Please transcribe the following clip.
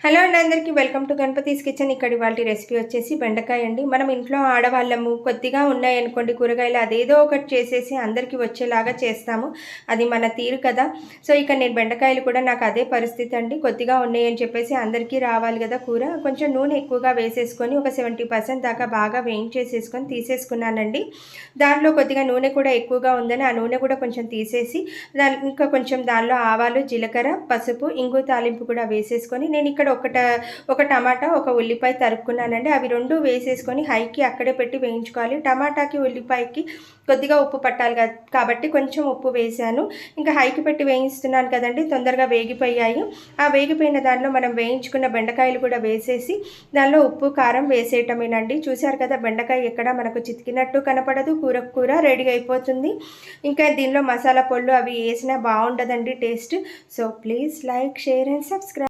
Hello అండి, అందరికీ welcome to గణపతీస్ kitchen. ఇక్కడ ఇవాళ రెసిపీ వచ్చేసి బెండకాయ అండి. మనం ఇంట్లో ఆడవాళ్ళము కొద్దిగా ఉన్నాయనుకోండి కూరగాయలు, అదేదో ఒకటి చేసేసి అందరికీ వచ్చేలాగా చేస్తాము. అది మన తీరు కదా. సో ఇక్కడ నేను బెండకాయలు కూడా నాకు అదే పరిస్థితి అండి. కొద్దిగా ఉన్నాయని చెప్పేసి అందరికీ రావాలి కదా కూర. కొంచెం నూనె ఎక్కువగా వేసేసుకొని ఒక 70% దాకా బాగా వేయించేసేసుకొని తీసేసుకున్నానండి. దానిలో కొద్దిగా నూనె కూడా ఎక్కువగా ఉందని ఆ నూనె కూడా కొంచెం తీసేసి ఇంకా కొంచెం దానిలో ఆవాలు, జీలకర్ర, పసుపు, ఇంగు తాలింపు కూడా వేసేసుకొని నేను ఇక్కడ ఒక టమాటా, ఒక ఉల్లిపాయ తరుక్కున్నానండి. అవి 2 వేసేసుకొని హైకి అక్కడే పెట్టి వేయించుకోవాలి. టమాటాకి, ఉల్లిపాయకి కొద్దిగా ఉప్పు పట్టాలి కాబట్టి కొంచెం ఉప్పు వేసాను. ఇంకా హైకి పెట్టి వేయిస్తున్నాను కదండి, తొందరగా వేగిపోయాయి. ఆ వేగిపోయిన దాంట్లో మనం వేయించుకున్న బెండకాయలు కూడా వేసేసి దానిలో ఉప్పు, కారం వేసేయటమేనండి. చూసారు కదా, బెండకాయ ఎక్కడ మనకు చితికినట్టు కనపడదు. కూర రెడీ అయిపోతుంది. ఇంకా దీనిలో మసాలా పొళ్ళు అవి వేసినా బాగుండదండి taste. So please like, share and subscribe.